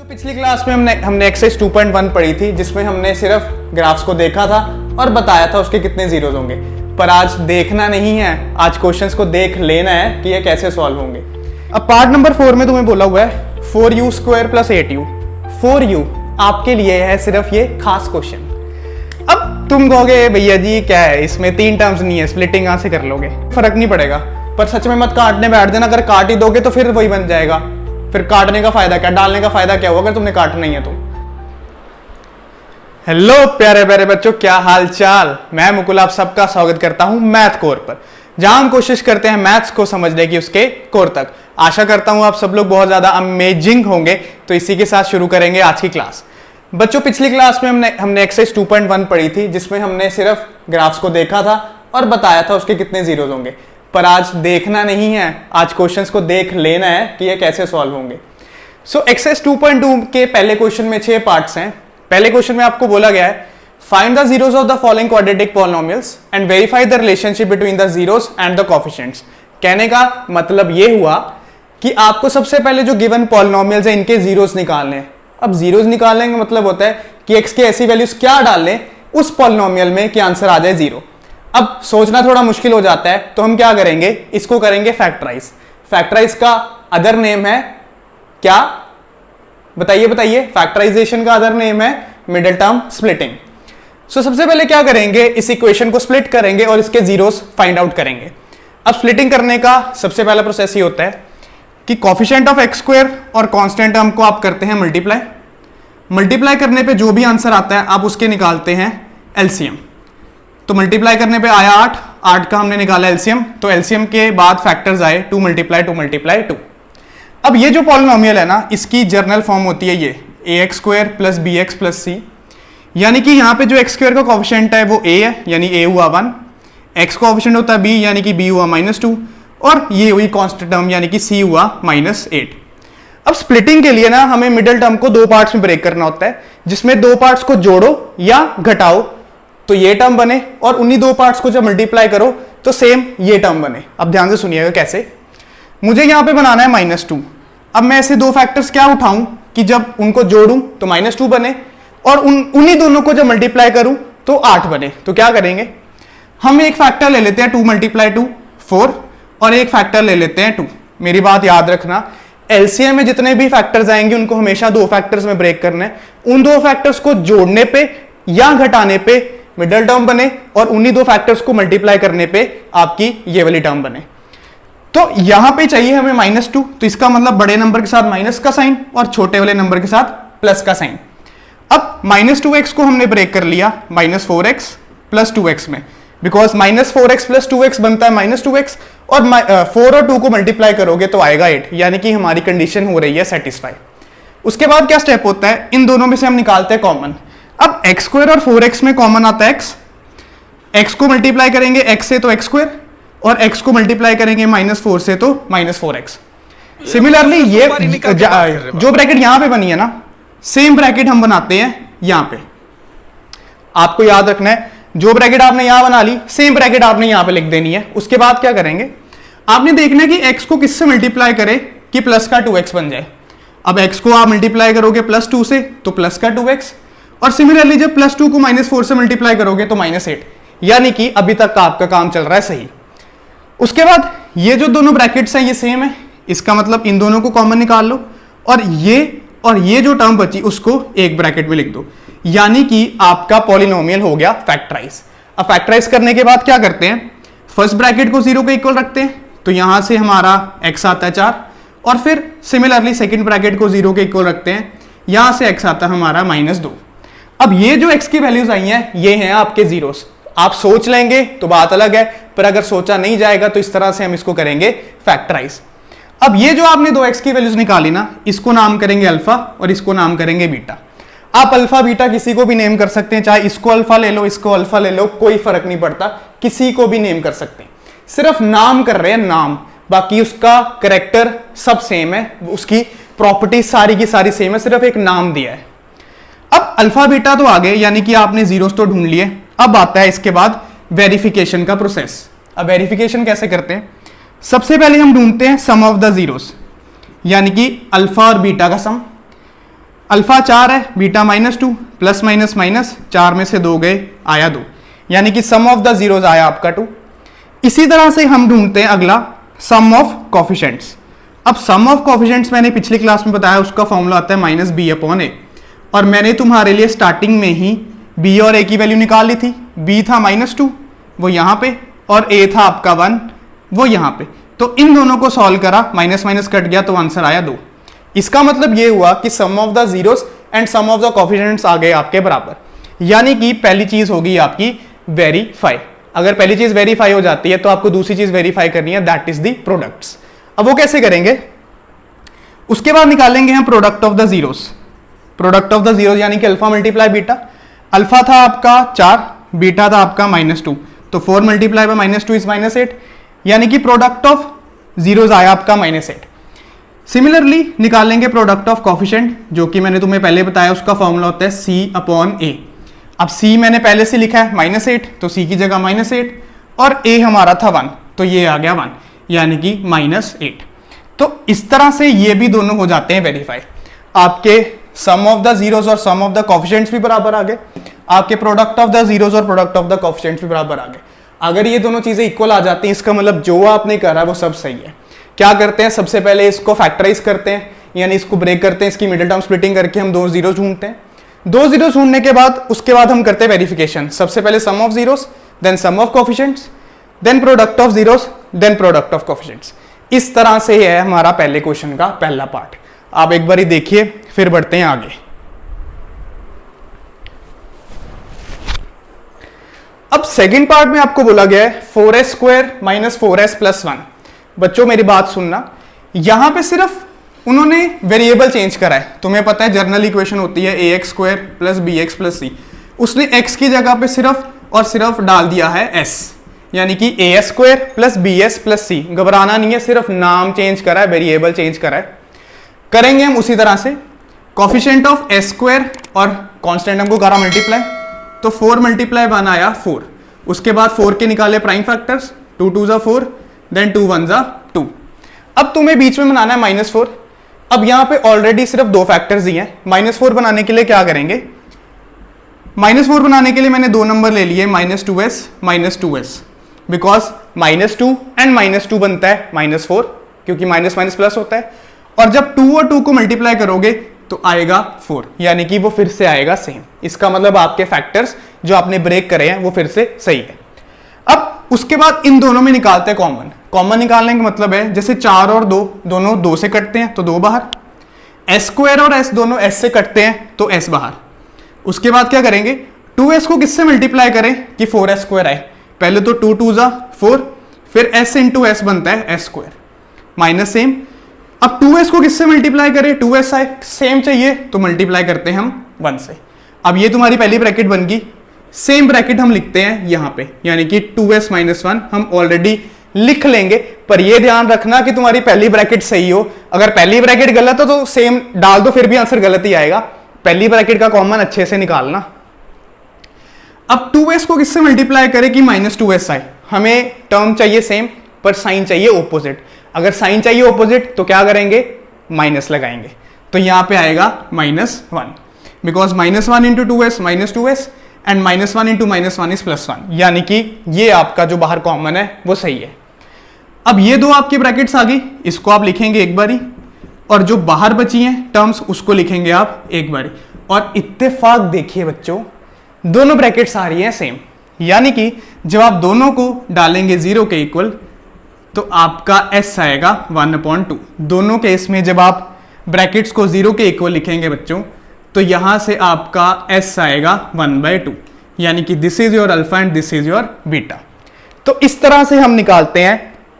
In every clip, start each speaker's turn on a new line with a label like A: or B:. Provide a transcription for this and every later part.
A: जो पिछली क्लास में हमने एक्सरसाइज 2.1 पढ़ी थी, जिसमें हमने सिर्फ ग्राफ्स को देखा था और बताया था उसके कितने जीरोज होंगे। पर आज देखना नहीं है, आज क्वेश्चंस को देख लेना है कि ये कैसे सॉल्व होंगे। अब पार्ट नंबर 4 में तुम्हें बोला हुआ है 4u² + 8u। 4u आपके लिए है सिर्फ ये खास क्वेश्चन। अब तुम कहोगे भैया जी क्या है इसमें, 3 टर्म्स नहीं है, स्प्लिटिंग कहां से कर लोगे, फर्क नहीं पड़ेगा। पर सच में मत काटने बैठ देना, अगर काट ही दोगे तो फिर वही बन जाएगा। फिर काटने का फायदा क्या, डालने का फायदा क्या होगा अगर तुमने काटना ही है तो। हेलो प्यारे प्यारे बच्चों, क्या हाल चाल। मैं मुकुल आप सबका स्वागत करता हूं मैथ कोर पर, जहां हम कोशिश करते हैं मैथ्स को समझने की उसके कोर तक। आशा करता हूं आप सब लोग बहुत ज्यादा अमेजिंग होंगे। तो इसी के साथ शुरू करेंगे आज की क्लास। बच्चों पिछली क्लास में हमने एक्सरसाइज 2.1 पढ़ी थी, जिसमें हमने सिर्फ ग्राफ्स को देखा था और बताया था उसके कितने जीरोज होंगे। पर आज देखना नहीं है, आज क्वेश्चंस को देख लेना है कि ये कैसे सॉल्व होंगे। सो एक्सरसाइज 2.2 के पहले क्वेश्चन में 6 पार्ट्स हैं। पहले क्वेश्चन में आपको बोला गया है find the zeros of the following quadratic polynomials and verify the relationship between the zeros and the coefficients. कहने का मतलब ये हुआ कि आपको सबसे पहले जो गिवन पॉलिनोमियल्स है इनके जीरोज निकालने हैं। अब जीरोज निकालने का मतलब होता है कि एक्स की ऐसी वैल्यूज क्या डाल लें उस पॉलिनोमियल में कि आंसर आ जाए 0। अब सोचना थोड़ा मुश्किल हो जाता है, तो हम क्या करेंगे, इसको करेंगे फैक्टराइज। फैक्टराइज का अदर नेम है क्या, बताइए बताइए। फैक्टराइजेशन का अदर नेम है मिडिल टर्म स्प्लिटिंग। सो सबसे पहले क्या करेंगे, इस इक्वेशन को स्प्लिट करेंगे और इसके जीरोस फाइंड आउट करेंगे। अब स्प्लिटिंग करने का सबसे पहला प्रोसेस ये होता है कि कोएफिशिएंट ऑफ x² और कांस्टेंट टर्म को आप करते हैं मल्टीप्लाई करने पे जो भी आंसर आता है आप उसके निकालते हैं एलसीएम। तो मल्टीप्लाई करने पे आया 8 का हमने निकाला एलसीएम, तो एलसीएम के बाद फैक्टर्स आए 2 × 2। अब ये जो पॉलिनोमियल है ना, इसकी जर्नल फॉर्म होती है ये ax² + bx + c। यानी कि यहाँ पे जो x² का कोएफिशिएंट है वो a है, यानी a हुआ 1, x कोएफिशिएंट होता है b, यानी कि b हुआ -2, और ये हुई कांस्टेंट टर्म यानी कि c हुआ -8। अब स्प्लिटिंग के लिए ना हमें मिडिल टर्म को 2 पार्ट्स में ब्रेक करना होता है, जिसमें 2 पार्ट्स को जोड़ो या घटाओ तो ये टर्म बने, और उन्हीं 2 पार्ट्स को जब मल्टीप्लाई करो तो सेम ये टर्म बने। अब ध्यान से सुनिएगा कैसे। मुझे यहां पे बनाना है -2। अब मैं ऐसे 2 फैक्टर्स क्या उठाऊं कि जब उनको जोड़ूं तो -2 बने, और उन्हीं दोनों को जब मल्टीप्लाई करूं तो 8 बने। तो क्या करेंगे, हम एक फैक्टर ले लेते हैं 2 × 2 4, और एक फैक्टर ले लेते हैं 2। मेरी बात याद रखना, एलसीएम में जितने भी फैक्टर्स आएंगे उनको हमेशा 2 फैक्टर्स में ब्रेक करना है। उन 2 फैक्टर्स को जोड़ने पे या घटाने पे मिडिल टर्म बने, और उन्हीं 2 फैक्टर्स को मल्टीप्लाई करने पे आपकी ये वाली टर्म बने। तो यहां पे चाहिए हमें -2, तो इसका मतलब बड़े नंबर के साथ माइनस का साइन और छोटे वाले नंबर के साथ प्लस का साइन। अब -2x को हमने ब्रेक कर लिया -4x + 2x में, बिकॉज -4x + 2x बनता है -2x, और 4 और 2 को मल्टीप्लाई करोगे तो आएगा 8, यानी कि हमारी कंडीशन हो रही है सेटिस्फाई। उसके बाद क्या स्टेप होता है, इन दोनों में से हम निकालते हैं कॉमन। अब x² और 4x में कॉमन आता है x को मल्टीप्लाई करेंगे x से तो x², और x को मल्टीप्लाई करेंगे -4 से तो -4x। सिमिलरली ये जो ब्रैकेट यहां पे बनी है ना, सेम ब्रैकेट हम बनाते हैं यहां पे। आपको याद रखना है, जो ब्रैकेट आपने यहां बना ली सेम ब्रैकेट आपने यहां पे लिख देनी है। उसके बाद क्या करेंगे, आपने देखना है कि x को किससे मल्टीप्लाई करें कि प्लस का 2x बन जाए। अब x को आप मल्टीप्लाई करोगे +2 से तो प्लस का 2x, और सिमिलरली जब +2 को -4 से मल्टीप्लाई करोगे तो -8, यानी कि अभी तक का आपका काम चल रहा है सही। उसके बाद ये जो दोनों ब्रैकेट्स हैं ये सेम है, इसका मतलब इन दोनों को कॉमन निकाल लो, और ये जो टर्म बची उसको एक ब्रैकेट में लिख दो, यानी कि आपका पॉलिनोमियल हो गया फैक्टराइज। अब फैक्टराइज करने के बाद क्या करते हैं, फर्स्ट ब्रैकेट को 0 के इक्वल रखते हैं, तो यहां से हमारा x आता है 4, और फिर सिमिलरली सेकंड ब्रैकेट को 0 के इक्वल रखते हैं, यहां से x आता है हमारा -2। अब ये जो x की वैल्यूज आई हैं ये हैं आपके जीरोस। आप सोच लेंगे तो बात अलग है, पर अगर सोचा नहीं जाएगा तो इस तरह से हम इसको करेंगे फैक्टराइज। अब ये जो आपने 2x की वैल्यूज निकाली ना, इसको नाम करेंगे अल्फा और इसको नाम करेंगे बीटा। आप अल्फा बीटा किसी को भी नेम कर सकते हैं, चाहे इसको अल्फा ले लो इसको अल्फा ले लो, कोई फर्क नहीं पड़ता, किसी को भी नेम कर सकते हैं। सिर्फ नाम कर रहे हैं नाम, बाकी उसका करेक्टर सब सेम है, उसकी प्रॉपर्टी सारी की सारी सेम है, सिर्फ एक नाम दिया है। अब अल्फा बीटा तो आ गए, यानी कि आपने जीरोस तो ढूंढ लिए। अब आता है इसके बाद वेरिफिकेशन का प्रोसेस। अब वेरिफिकेशन कैसे करते हैं, सबसे पहले हम ढूंढते हैं सम ऑफ द जीरोस, यानी कि अल्फा और बीटा का सम। अल्फा 4 है, बीटा -2, प्लस माइनस माइनस 4 में से 2 गए, आया 2, यानी कि सम ऑफ द जीरोस आया आपका 2। इसी तरह से हम ढूंढते हैं अगला सम ऑफ कोफिशिएंट्स। अब सम ऑफ कोफिशिएंट्स मैंने पिछली क्लास में बताया, उसका फॉर्मूला आता है -b/a, और मैंने तुम्हारे लिए स्टार्टिंग में ही b और a की वैल्यू निकाल ली थी। b था -2 वो यहाँ पे, और a था आपका 1 वो यहाँ पे। तो इन दोनों को सॉल्व करा, माइनस माइनस कट गया तो आंसर आया 2। इसका मतलब ये हुआ कि sum of the zeros and sum of the coefficients आ गए आपके बराबर, यानी कि पहली चीज होगी आपकी वेरीफाई। अगर पहली चीज वेरीफाई हो जाती है तो आपको दूसरी चीज वेरीफाई करनी है, दैट इज द प्रोडक्ट्स। अब वो कैसे करेंगे, उसके बाद निकालेंगे हम product of the zeros. Product of the zeros यानी कि अल्फा मल्टीप्लाई बीटा। अल्फा था आपका 4, बीटा था आपका -2, तो 4 मल्टीप्लाई बाय -2 इज -8, यानी कि प्रोडक्ट ऑफ जीरोस आया आपका -8। सिमिलरली निकालेंगे प्रोडक्ट ऑफ कोफिशिएंट, जो कि मैंने तुम्हें पहले बताया, उसका फॉर्मूला होता है c/a। अब c मैंने पहले से लिखा है -8, तो c की जगह -8, और a हमारा था 1, तो ये आ गया 1, यानी कि -8। तो इस तरह से ये भी दोनों हो जाते हैं वेरीफाई। आपके सम ऑफ द जीरोस और सम ऑफ द कोफिशिएंट्स भी बराबर आ गए, आपके प्रोडक्ट ऑफ द जीरोस और प्रोडक्ट ऑफ द कोफिशिएंट्स भी बराबर आ गए। अगर ये दोनों चीजें इक्वल आ जाती हैं, इसका मतलब जो आपने करा वो सब सही है। क्या करते हैं, सबसे पहले इसको फैक्टराइज करते हैं, यानी इसको ब्रेक करते हैं, इसकी मिडिल टर्म स्प्लिटिंग करके हम 2 जीरोस ढूंढते हैं। 2 जीरोस ढूंढने के बाद उसके बाद हम करते हैं वेरिफिकेशन। सबसे पहले sum of zeros, then sum of coefficients, then product of zeros, then product of coefficients. इस तरह से है हमारा पहले क्वेश्चन का पहला पार्ट। आप एक बार देखिए, फिर बढ़ते हैं आगे। अब सेकंड पार्ट में आपको बोला गया है 4s² - 4s + 1। बच्चों मेरी बात सुनना, यहां पे सिर्फ उन्होंने वेरिएबल चेंज करा है। तुम्हें पता है जनरल इक्वेशन होती है ax² + bx + c। उसने x की जगह पे सिर्फ और सिर्फ डाल दिया है s, यानी कि as² + bs + c। घबराना नहीं है, सिर्फ नाम चेंज करा है, वेरिएबल चेंज करा है। करेंगे हम उसी तरह से। कोफिशिएंट ऑफ s² और कांस्टेंट हमको करा मल्टीप्लाई, तो 4 × 1 आया 4। उसके बाद 4 के निकाले प्राइम फैक्टर्स, 2 × 2 = 4, देन 2 × 1 = 2। अब तुम्हें बीच में बनाना है -4। अब यहां पे ऑलरेडी सिर्फ 2 फैक्टर्स दिए हैं। -4 बनाने के लिए क्या करेंगे, -4 बनाने के लिए मैंने 2 नंबर ले लिए, -2s -2s, बिकॉज -2 एंड -2 बनता है -4, क्योंकि माइनस माइनस प्लस होता है। और जब 2 और 2 को मल्टीप्लाई करोगे तो आएगा 4, यानी कि वो फिर से आएगा सेम। इसका मतलब आपके फैक्टर्स जो आपने ब्रेक करे हैं वो फिर से सही है। अब उसके बाद इन दोनों में निकालते हैं कॉमन। कॉमन निकालने का मतलब है जैसे 4 और 2 दोनों 2 से कटते हैं तो 2 बाहर, s² और s दोनों s से कटते हैं तो s बाहर। उसके बाद क्या करेंगे, 2s को किससे मल्टीप्लाई करें कि 4s² आए। पहले तो 2 × 2 = 4, फिर s × s बनता है s² माइनस सेम। अब 2s को किससे मल्टीप्लाई करें, 2s आए, सेम चाहिए तो मल्टीप्लाई करते हैं हम 1 से। अब ये तुम्हारी पहली ब्रैकेट बन गई। सेम ब्रैकेट हम लिखते हैं यहां पे, यानी कि 2s - 1 हम ऑलरेडी लिख लेंगे, पर ये ध्यान रखना कि तुम्हारी पहली ब्रैकेट सही हो। अगर पहली ब्रैकेट गलत हो तो सेम डाल दो, फिर भी आंसर गलत ही आएगा। पहली ब्रैकेट का कॉमन अच्छे से निकालना। अब 2s को किससे मल्टीप्लाई करें कि -2s आए। हमें टर्म चाहिए सेम, पर साइन चाहिए ऑपोजिट। अगर साइन चाहिए ऑपोजिट तो क्या करेंगे, माइनस लगाएंगे, तो यहां पे आएगा -1, because -1 × 2s -2s and -1 × -1 is +1, यानी कि ये आपका जो बाहर कॉमन है वो सही है। अब ये 2 आपकी ब्रैकेट्स आ गई, इसको आप लिखेंगे एक बारी, और जो बाहर बची हैं टर्म्स उसको लिखेंगे आप एक बारी। और इत्तेफाक देखिए बच्चों, दोनों ब्रैकेट्स आ रही हैं सेम, यानी कि जब आप दोनों को डालेंगे 0 के इक्वल तो आपका s आएगा 1/2। दोनों केस में जब आप ब्रैकेट्स को 0 के इक्वल लिखेंगे बच्चों, तो यहां से आपका s आएगा 1/2, यानी कि this is your alpha and this is your beta. तो इस तरह से हम निकालते हैं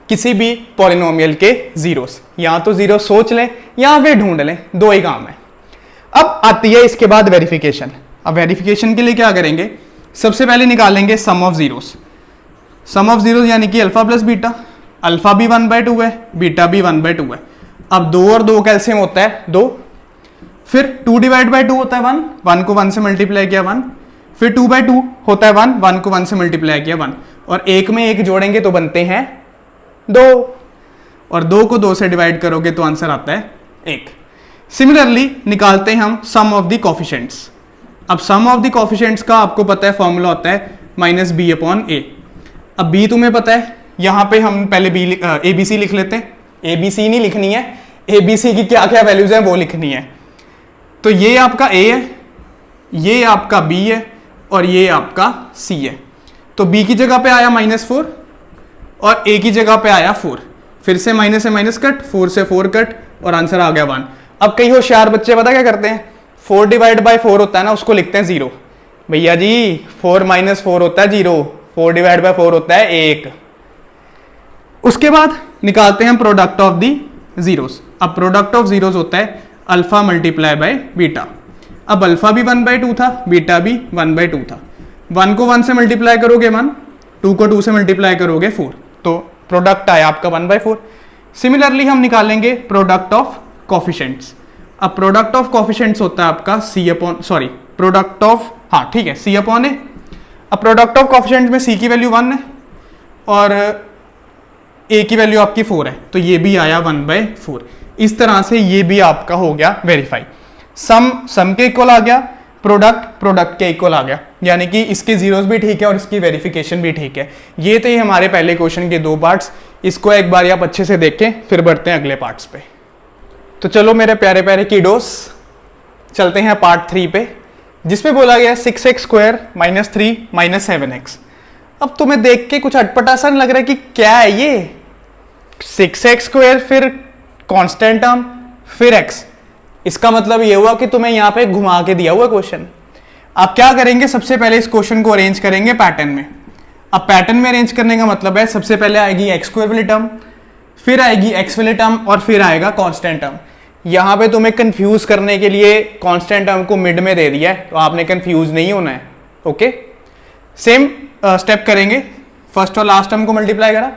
A: किसी भी पॉलिनोमियल के जीरोस। या तो जीरो सोच लें या वे ढूंढ लें, 2 ही काम है। अब आती है इसके बाद वेरिफिकेशन। अब वेरिफिकेशन के लिए क्या करेंगे, सबसे पहले निकालेंगे sum of zeros. Sum of zeros यानी कि अल्फा प्लस बीटा। अल्फा भी 1/2 है, बीटा भी 1/2 है। अब 2 और 2 कैल्सियम होता है 2, फिर 2 / 2 होता है 1, 1 को 1 से मल्टीप्लाई किया 1, फिर 2/2 होता है 1, 1 को 1 से मल्टीप्लाई किया 1, और 1 में 1 जोड़ेंगे तो बनते हैं 2, और 2 को 2 से डिवाइड करोगे तो आंसर आता है 1। सिमिलरली निकालते हैं हम सम ऑफ द कोफिशिएंट्स। अब सम ऑफ द कोफिशिएंट्स का आपको पता है फॉर्मूला होता है माइनस बी अपॉन ए। अब बी तुम्हें पता है, यहाँ पे हम पहले ए बी सी लिख लेते हैं। ए बी सी नहीं लिखनी है, ए बी सी की क्या क्या वैल्यूज है वो लिखनी है। तो ये आपका ए है, ये आपका बी है और ये आपका सी है। तो बी की जगह पे आया -4 और ए की जगह पे आया 4। फिर से माइनस से माइनस कट, 4 से 4 कट और आंसर आ गया 1। अब कई होशियार बच्चे पता क्या करते हैं, 4 डिवाइड बाई 4 होता है ना, उसको लिखते हैं 0। भैया जी 4 - 4 होता है 0, 4 डिवाइड बाई 4 होता है 1। उसके बाद निकालते हैं प्रोडक्ट ऑफ दी जीरोस। अब प्रोडक्ट ऑफ जीरोस होता है अल्फा मल्टीप्लाई बाय बीटा। अब अल्फा भी 1/2 था, बीटा भी 1/2 था। 1 को 1 से मल्टीप्लाई करोगे 1, 2 को 2 से मल्टीप्लाई करोगे 4, तो प्रोडक्ट आया आपका 1/4। सिमिलरली हम निकालेंगे प्रोडक्ट ऑफ कोफिशिएंट्स। अब प्रोडक्ट ऑफ कोफिशिएंट्स होता है आपका प्रोडक्ट ऑफ, हाँ ठीक है, सी अपॉन ए। अब प्रोडक्ट ऑफ कोफिशिएंट्स में सी की वैल्यू 1 है और ए की वैल्यू आपकी 4 है, तो ये भी आया 1/4। इस तरह से ये भी आपका हो गया वेरीफाई। सम के इक्वल आ गया, प्रोडक्ट के इक्वल आ गया, यानी कि इसके जीरोस भी ठीक है और इसकी वेरिफिकेशन भी ठीक है। ये थे हमारे पहले क्वेश्चन के 2 पार्ट्स। इसको एक बार आप अच्छे से देखें, फिर बढ़ते हैं अगले पार्ट्स पे। तो चलो मेरे प्यारे प्यारे कीडोस, चलते हैं पार्ट 3 पे, जिसपे बोला गया 6x² - 3 - 7x। अब तुम्हें देख के कुछ अटपटा सा लग रहा है कि क्या है ये, 6x² फिर कांस्टेंट टर्म फिर x। इसका मतलब ये हुआ कि तुम्हें यहां पे घुमा के दिया हुआ क्वेश्चन। आप क्या करेंगे, सबसे पहले इस क्वेश्चन को अरेंज करेंगे पैटर्न में। अब पैटर्न में अरेंज करने का मतलब है सबसे पहले आएगी x² वाली टर्म, फिर आएगी x वाली टर्म और फिर आएगा कांस्टेंट टर्म। यहां पे तुम्हें कंफ्यूज करने के लिए कांस्टेंट टर्म को मिड में दे दिया है, तो आपने कंफ्यूज नहीं होना है। ओके, सेम स्टेप करेंगे, फर्स्ट और लास्ट टर्म को मल्टीप्लाई करा,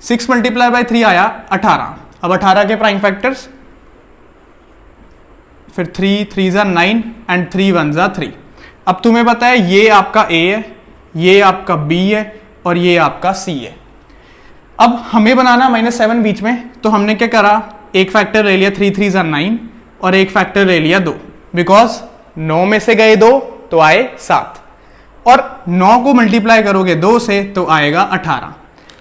A: 6 × 3 आया 18। अब 18 के प्राइम फैक्टर्स, फिर 3 3 = 9 एंड 3 1 = 3। अब तुम्हें पता है ये आपका A है, ये आपका B है और ये आपका C है। अब हमें बनाना -7 बीच में, तो हमने क्या करा, एक फैक्टर ले लिया 3 3 = 9 और एक फैक्टर ले लिया 2, बिकॉज 9 में से गए 2 तो आए 7 और 9 को मल्टीप्लाई करोगे 2 से तो आएगा 18।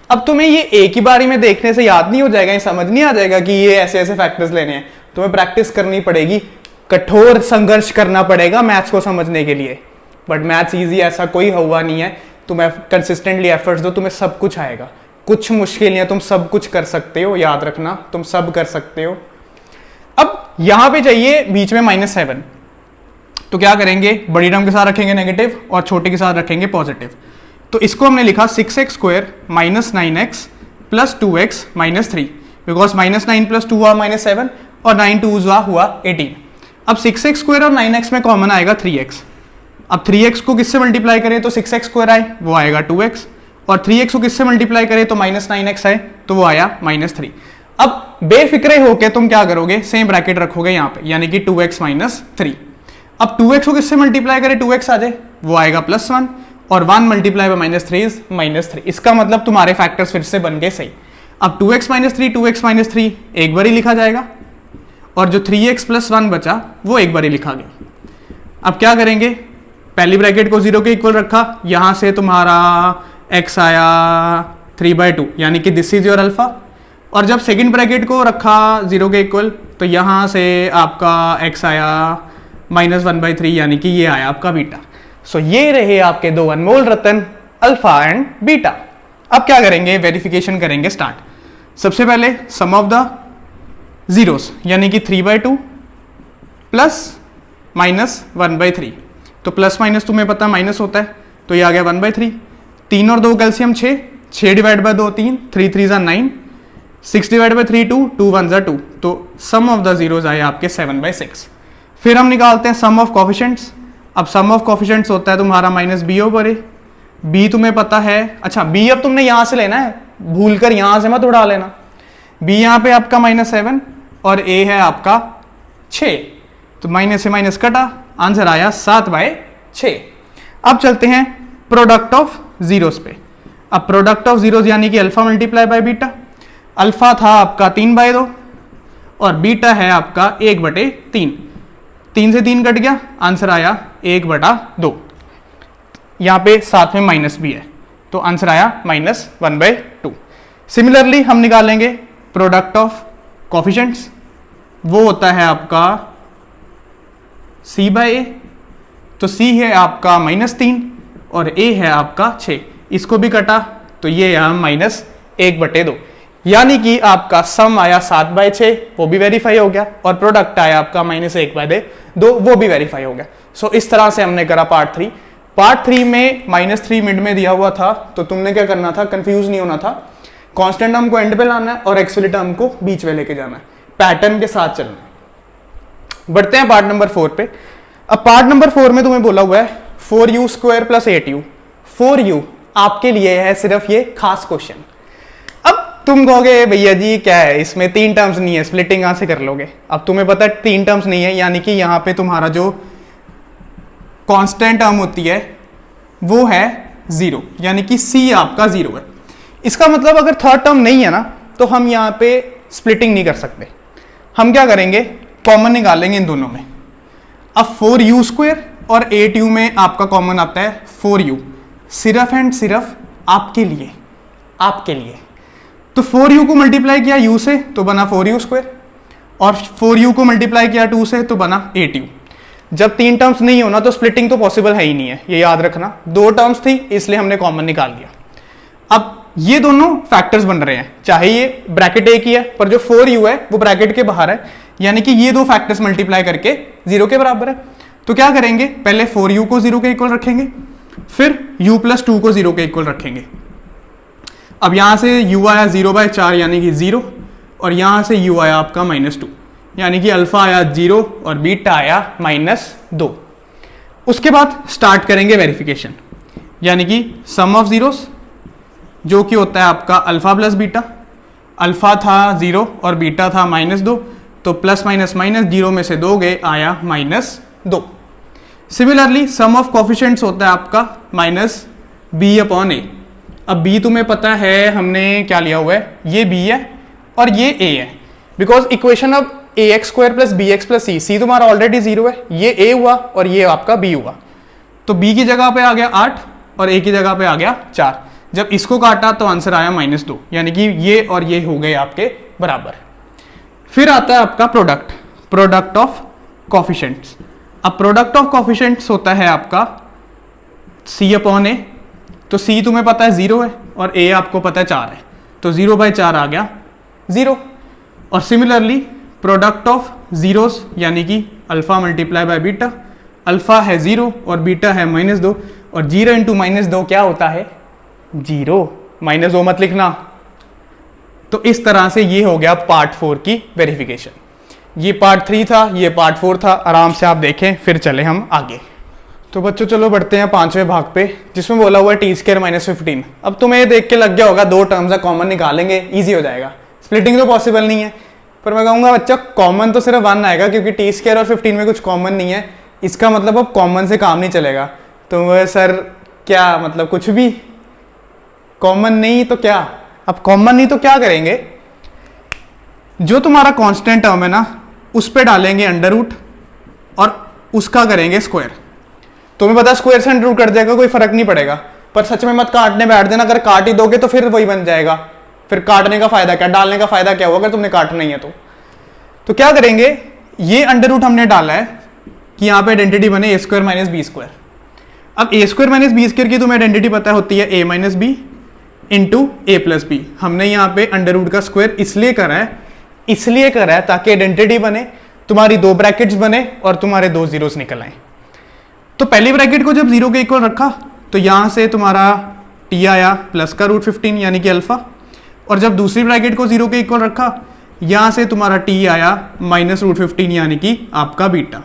A: अब तुम्हें ये एक ही बारी में देखने से याद नहीं हो जाएगा, ये समझ नहीं आ जाएगा कि ये ऐसे ऐसे फैक्टर्स लेने हैं। तुम्हें प्रैक्टिस करनी पड़ेगी, कठोर संघर्ष करना पड़ेगा मैथ्स को समझने के लिए। बट मैथ्स इजी ऐसा कोई हुआ नहीं है, तुम्हें कंसिस्टेंटली एफर्ट्स दो, तुम्हें सब कुछ आएगा। कुछ मुश्किल नहीं है, तुम सब कुछ कर सकते हो, याद रखना तुम सब कर सकते हो। अब यहां पे चाहिए बीच में -7, तो क्या करेंगे, बड़ी टर्म के साथ रखेंगे नेगेटिव और छोटे के साथ रखेंगे पॉजिटिव। तो इसको हमने लिखा 6x² - 9x + 2x - 3, बिकॉज -9 + 2 हुआ -7 और 9 2 हुआ 18। अब 6x² और 9x में कॉमन आएगा 3x। अब 3x को किससे मल्टीप्लाई करें तो 6x² आए, वो आएगा 2x, और 3x को किससे मल्टीप्लाई करें तो -9x आए, तो वो आया -3। अब बेफिक्रे होके तुम क्या करोगे, सेम ब्रैकेट रखोगे यहाँ पे, यानी कि 2x - 3। अब 2x को किससे मल्टीप्लाई करें, 2x आ जाए, वो आएगा +1 और 1 × -3 = -3। इसका मतलब तुम्हारे फैक्टर्स फिर से बन गए सही। अब 2x - 3 2x - 3 एक बार ही लिखा जाएगा और जो 3x + 1 बचा वो एक बार ही लिखा गया। अब क्या करेंगे, पहली ब्रैकेट को 0 के इक्वल रखा, यहां से तुम्हारा x आया 3/2, यानी कि दिस इज योर अल्फा। और जब सेकंड ब्रैकेट को रखा 0 के इक्वल, तो यहां से आपका x आया -1/3, यानी कि ये आया आपका बीटा। सो ये रहे आपके 2 अनमोल रतन, अल्फा एंड बीटा। अब क्या करेंगे, वेरिफिकेशन करेंगे स्टार्ट। सबसे पहले सम ऑफ द जीरोस, यानी कि 3/2 प्लस -1/3, तो प्लस माइनस तुम्हें पता माइनस होता है, तो ये आ गया 1/3। 3 और 2 कैल्शियम 6, 6 / 2 3, 3 3 = 9, 6 / 3 2, 2 1 = 2, तो सम ऑफ द जीरोस आए आपके 7/6। फिर हम निकालते हैं सम ऑफ कोफिशिएंट्स। अब सम ऑफ कोफिशिएंट्स होता है तुम्हारा -b/a। b तुम्हें पता है, अच्छा b अब तुमने यहां से लेना है, भूलकर यहां से मत उड़ा लेना। b यहां पे आपका -7 और a है आपका 6, तो माइनस से माइनस कटा, आंसर आया 7/6। अब चलते हैं प्रोडक्ट ऑफ जीरोस पे। अब प्रोडक्ट ऑफ जीरोस यानी कि अल्फा × बीटा। अल्फा था आपका 3/2 और बीटा है आपका 1/3। 3 से 3 कट गया, आंसर आया 1/2। यहाँ पे साथ में माइनस भी है तो आंसर आया -1/2। सिमिलरली हम निकालेंगे प्रोडक्ट ऑफ कोफिशिएंट्स, वो होता है आपका c/a। तो c है आपका -3 और a है आपका 6, इसको भी कटा तो ये आया -1/2। यानी कि आपका सम आया 7/6, वो भी वेरीफाई हो गया, और प्रोडक्ट आया आपका -1/2, वो भी वेरीफाई हो गया। सो इस तरह से हमने करा पार्ट 3। पार्ट 3 में -3 मिड में दिया हुआ था, तो तुमने क्या करना था, कंफ्यूज नहीं होना था। कांस्टेंट टर्म को एंड पे लाना है और एक्चुअली टर्म को बीच में लेके जाना है, पैटर्न के साथ चलना है। बढ़ते हैं पार्ट नंबर 4 पे। अब पार्ट नंबर 4 में तुम्हें बोला हुआ है 4u² + 8u। 4u आपके लिए है सिर्फ ये खास क्वेश्चन। अब तुम कहोगे भैया जी क्या है इसमें 3 टर्म्स नहीं है, स्प्लिटिंग कहां से कर लोगे। अब तुम्हें पता है 3 टर्म्स नहीं है, यानी कि यहां पे तुम्हारा जो कांस्टेंट टर्म होती है वो है 0, यानी कि c आपका 0 है। इसका मतलब अगर थर्ड टर्म नहीं है ना तो हम यहां पे स्प्लिटिंग नहीं कर सकते। हम क्या करेंगे, कॉमन निकालेंगे इन दोनों में। अब 4u² और 8u में आपका कॉमन आता है 4u, सिर्फ एंड सिर्फ आपके लिए, आपके लिए। तो 4u को मल्टीप्लाई किया u से तो बना 4u², और 4u को मल्टीप्लाई किया 2 से तो बना 8u। जब 3 टर्म्स नहीं होना तो स्प्लिटिंग तो पॉसिबल है ही नहीं है, ये याद रखना। 2 टर्म्स थी इसलिए हमने कॉमन निकाल दिया। अब ये दोनों फैक्टर्स बन रहे हैं, चाहे ये ब्रैकेट एक ही है पर जो 4u है वो ब्रैकेट के बाहर है, यानी कि ये 2 फैक्टर्स मल्टीप्लाई करके 0 के बराबर है। तो क्या करेंगे, पहले 4u को 0 के इक्वल रखेंगे, फिर u + 2 को 0 के इक्वल रखेंगे। अब यहां से u आया 0/4 यानी कि 0, और यहां से u आया आपका -2 यानी कि अल्फा आया 0 और बीटा आया -2। उसके बाद स्टार्ट करेंगे वेरिफिकेशन, यानी कि सम ऑफ जीरोस, जो कि होता है आपका अल्फा + बीटा। अल्फा था 0 और बीटा था -2, तो प्लस माइनस माइनस 0 में से 2 गए, आया -2। सिमिलरली सम ऑफ कोफिशिएंट्स होता है आपका -b/a। अब b तुम्हें पता है हमने क्या लिया हुआ है, ये b है और ये a है, बिकॉज इक्वेशन अब ax² + bx + c, c तुम्हारा ऑलरेडी 0 है, ये a हुआ और ये आपका b हुआ, तो b की जगह पे आ गया 8 और a की जगह पे आ गया 4। जब इसको काटा तो आंसर आया -2, यानी कि ये और ये हो गए आपके बराबर। फिर आता है आपका प्रोडक्ट ऑफ कोफिशिएंट्स। अब प्रोडक्ट ऑफ कोफिशिएंट्स होता है आपका c/a। तो c तुम्हें पता है 0 है और a आपको पता है 4 है, तो 0/4 आ गया 0। और सिमिलरली प्रोडक्ट ऑफ जीरोस, यानी कि अल्फा × बीटा। अल्फा है 0 और बीटा है -2, और 0 × -2 क्या होता है 0, -2 मत लिखना। तो इस तरह से ये हो गया पार्ट 4 की वेरिफिकेशन। ये पार्ट 3 था, ये पार्ट 4 था, आराम से आप देखें, फिर चले हम आगे। तो बच्चों चलो बढ़ते हैं 5वें भाग पे, जिसमें बोला हुआ है t² - 15। अब तुम्हें देख के लग गया होगा 2 टर्म्स है, कॉमन निकालेंगे इजी हो जाएगा, स्प्लिटिंग तो पॉसिबल नहीं है। पर मैं कहूँगा बच्चा कॉमन तो सिर्फ 1 आएगा, क्योंकि t² और 15 में कुछ कॉमन नहीं है। इसका मतलब अब कॉमन से काम नहीं चलेगा। तो सर क्या मतलब कुछ भी कॉमन नहीं तो क्या, अब कॉमन नहीं तो क्या करेंगे, जो तुम्हारा कांस्टेंट टर्म है ना उस पे डालेंगे अंडर रूट और उसका करेंगे स्क्वायर। तुम्हें पता है स्क्वायर से अंडर रूट कट जाएगा, कोई फर्क नहीं पड़ेगा, पर सच में मत काटने बैठ देना, अगर काट ही दोगे तो फिर वही बन जाएगा। फिर काटने का फायदा क्या, डालने का फायदा क्या होगा अगर तुमने काटना ही है तो क्या करेंगे, ये अंडर रूट हमने डाला है कि यहाँ पे आइडेंटिटी बने a² - b²। अब a² - b² की तुम्हें आइडेंटिटी पता होती है a - b × a + b। हमने यहाँ पे अंडर रूट का स्क्वायर इसलिए करा है ताकि आइडेंटिटी बने, तुम्हारी 2 ब्रैकेट्स बने और तुम्हारे 2 जीरोस निकल आए। तो पहली ब्रैकेट को जब 0 के इक्वल रखा तो यहाँ से तुम्हारा t आया प्लस का √15 यानी कि अल्फा, और जब दूसरी ब्रैकेट को 0 के इक्वल रखा यहाँ से तुम्हारा t आया -√15 यानी कि आपका बीटा।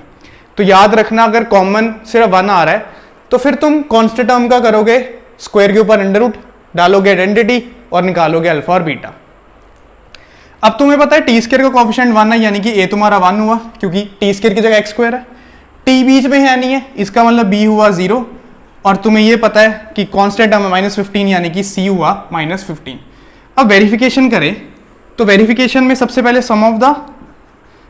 A: तो याद रखना अगर कॉमन सिर्फ 1 आ रहा है तो फिर तुम कांस्टेंट टर्म का करोगे स्क्वायर के ऊपर अंडर रूट, डालोगे आइडेंटिटी और निकालोगे अल्फा और बीटा। अब तुम्हें पता है t² का कोफिशिएंट 1 है, यानी कि a तुम्हारा 1 हुआ क्योंकि t² की जगह x² है, t बीच में है नहीं है, इसका मतलब b हुआ 0, और तुम्हें ये पता है कि कांस्टेंट टर्म है -15 यानी कि c हुआ -15। अब वेरिफिकेशन करें तो वेरिफिकेशन में सबसे पहले सम ऑफ द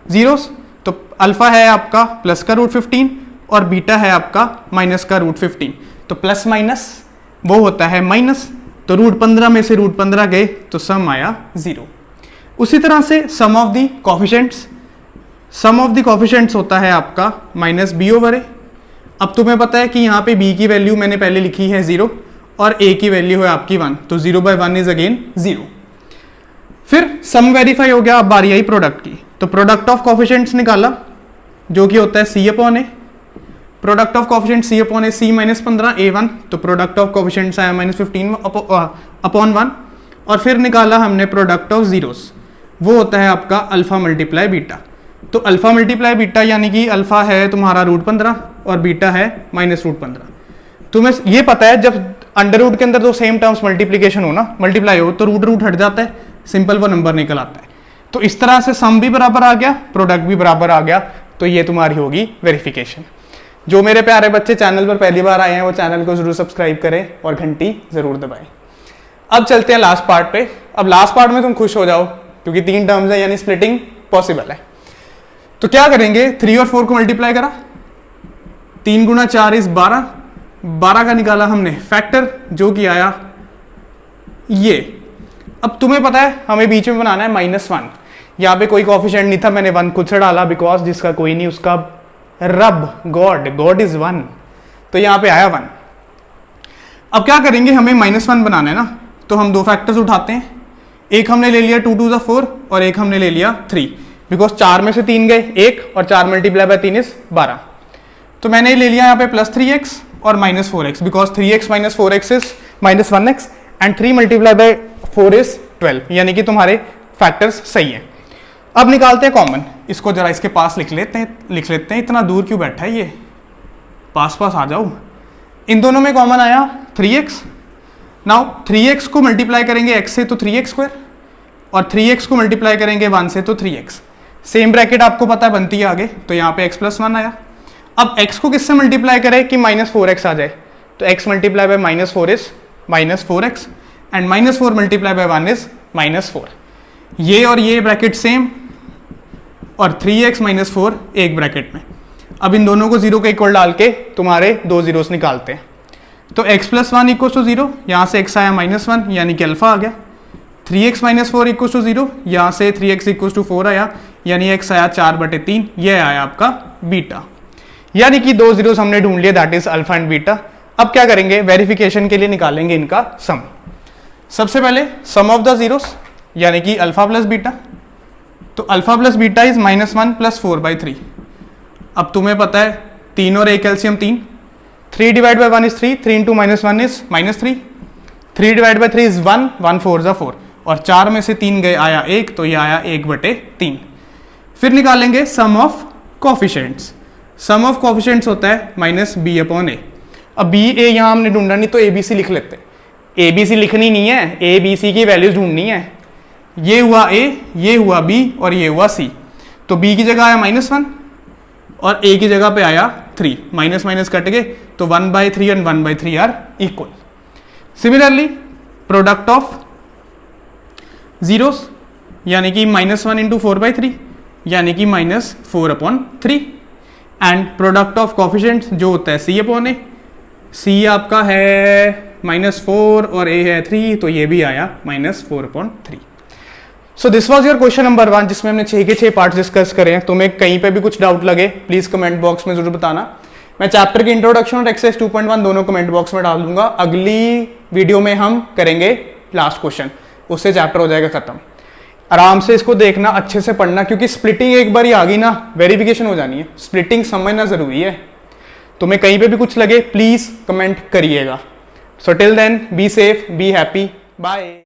A: जीरोस, तो अल्फा है आपका प्लस का √15 और बीटा है आपका माइनस का √15, तो प्लस माइनस वो होता है माइनस, तो √15 में से √15 गए तो सम आया 0। उसी तरह से sum of the coefficients, sum of the coefficients होता है आपका माइनस b/a। अब तुम्हें पता है कि यहाँ पे b की वैल्यू मैंने पहले लिखी है 0 और a की वैल्यू है आपकी 1, तो 0/1 इज अगेन 0। फिर सम वेरीफाई हो गया, अब बारी आई प्रोडक्ट की, तो प्रोडक्ट ऑफ कॉफिशेंट्स निकाला जो कि होता है c/a। Product of coefficient c/a, c -15 a1, तो प्रोडक्ट ऑफ कॉफिशेंट्स आया -15/1। और फिर निकाला हमने प्रोडक्ट ऑफ जीरोस, वो होता है आपका अल्फा मल्टीप्लाई बीटा। तो अल्फा मल्टीप्लाई बीटा यानी कि अल्फा है तुम्हारा √15 और बीटा है -√15। तुम्हें ये पता है जब अंडर रूट के अंदर दो सेम टर्म्स मल्टीप्लीकेशन हो ना, मल्टीप्लाई हो, तो रूट हट जाता है, सिंपल वो नंबर निकल आता है। तो इस तरह से सम भी बराबर आ गया, प्रोडक्ट भी बराबर आ गया, तो ये तुम्हारी होगी वेरिफिकेशन। जो मेरे प्यारे बच्चे चैनल पर पहली बार आए हैं वो चैनल को जरूर सब्सक्राइब करें और घंटी जरूर दबाएं। अब चलते हैं लास्ट पार्ट पे। अब लास्ट पार्ट में तुम खुश हो जाओ क्योंकि 3 टर्म्स है यानी स्प्लिटिंग पॉसिबल है। तो क्या करेंगे, 3 और 4 को मल्टीप्लाई करा, 3 × 4 इज 12, 12 का निकाला हमने फैक्टर जो कि आया ये। अब तुम्हें पता है हमें बीच में बनाना है -1, यहाँ पे कोई कोएफिशिएंट नहीं था, मैंने 1 खुद से डाला बिकॉज जिसका कोई नहीं उसका रब, गॉड इज 1, तो यहाँ पे आया 1। अब क्या करेंगे, हमें -1 बनाना है ना, तो हम 2 फैक्टर्स उठाते हैं, एक हमने ले लिया 2 × 2 = 4 और एक हमने ले लिया 3, बिकॉज 4 में से 3 गए 1 और 4 × 3 इज 12। तो मैंने ले लिया यहाँ पे +3x और -4x, because 3x - 4x is -1x and 3 × 4 is 12, यानी कि तुम्हारे फैक्टर्स सही हैं। अब निकालते हैं कॉमन, इसको जरा इसके पास लिख लेते हैं, इतना दूर क्यों बैठा है ये, पास आ जाओ। इन दोनों में कॉमन आया 3x। नाउ 3x को मल्टीप्लाई करेंगे x से तो 3x² और 3x को मल्टीप्लाई करेंगे 1 से तो 3x। सेम ब्रैकेट आपको पता है बनती है आगे, तो यहाँ पे x + 1 आया। अब x को किससे मल्टीप्लाई करें कि -4x आ जाए, तो x × -4 is -4x and -4 × 1 is -4। ये और ये ब्रैकेट सेम और 3x - 4 एक ब्रैकेट में। अब इन दोनों को 0 के इक्वल डाल के तुम्हारे 2 जीरोस निकालते हैं, तो x + 1 = 0, यहाँ से x आया -1 यानी कि अल्फा आ गया। 3x - 4 = 0, यहाँ से 3x = 4 आया यानी x आया 4/3, ये आया आपका बीटा। यानी कि 2 जीरोस हमने ढूंढ लिए, that is alpha and beta. अब क्या करेंगे, वेरिफिकेशन के लिए निकालेंगे इनका सम। सबसे पहले सम ऑफ द जीरोस यानी कि अल्फा + बीटा, तो अल्फा + बीटा इज -1 + 4/3। अब तुम्हें पता है 3 और 1 एलसीएम 3, 3 / 1 इज 3, 3 × -1 इज -3, 3 / 3 इज 1, 1 4 = 4 और 4 में से 3 गए आया 1, तो ये आया 1/3। फिर निकालेंगे sum of coefficients. Sum of coefficients होता है -b/a। अब b a यहाँ हमने ढूंढना नहीं तो abc लिख लेते हैं, abc लिखनी नहीं है, abc की वैल्यूज ढूंढनी है। ये हुआ a, ये हुआ b और ये हुआ c, तो b की जगह आया -1 और a की जगह पे आया 3, माइनस कट गए तो 1/3 and 1/3 are equal. Similarly product of zeros यानी कि -1 × 4/3 यानी कि -4/3 एंड प्रोडक्ट ऑफ कोफिशिएंट्स जो होता है c/a, c आपका है -4 और a है 3, तो ये भी आया -4/3। So this was your question number 1 जिसमें हमने 6 के 6 पार्ट्स डिस्कस करे हैं। तुम्हें कहीं पे भी कुछ डाउट लगे प्लीज कमेंट बॉक्स में जरूर बताना। मैं चैप्टर की इंट्रोडक्शन और एक्सरसाइज 2.1 दोनों कमेंट बॉक्स में डाल दूंगा। अगली वीडियो में हम करेंगे लास्ट क्वेश्चन, उससे चैप्टर हो जाएगा खत्म। आराम से इसको देखना, अच्छे से पढ़ना, क्योंकि स्प्लिटिंग एक बार ही आ गई ना वेरिफिकेशन हो जानी है, स्प्लिटिंग समझना जरूरी है। तुम्हें कहीं पे भी कुछ लगे प्लीज कमेंट करिएगा। So till then be safe, be happy, bye.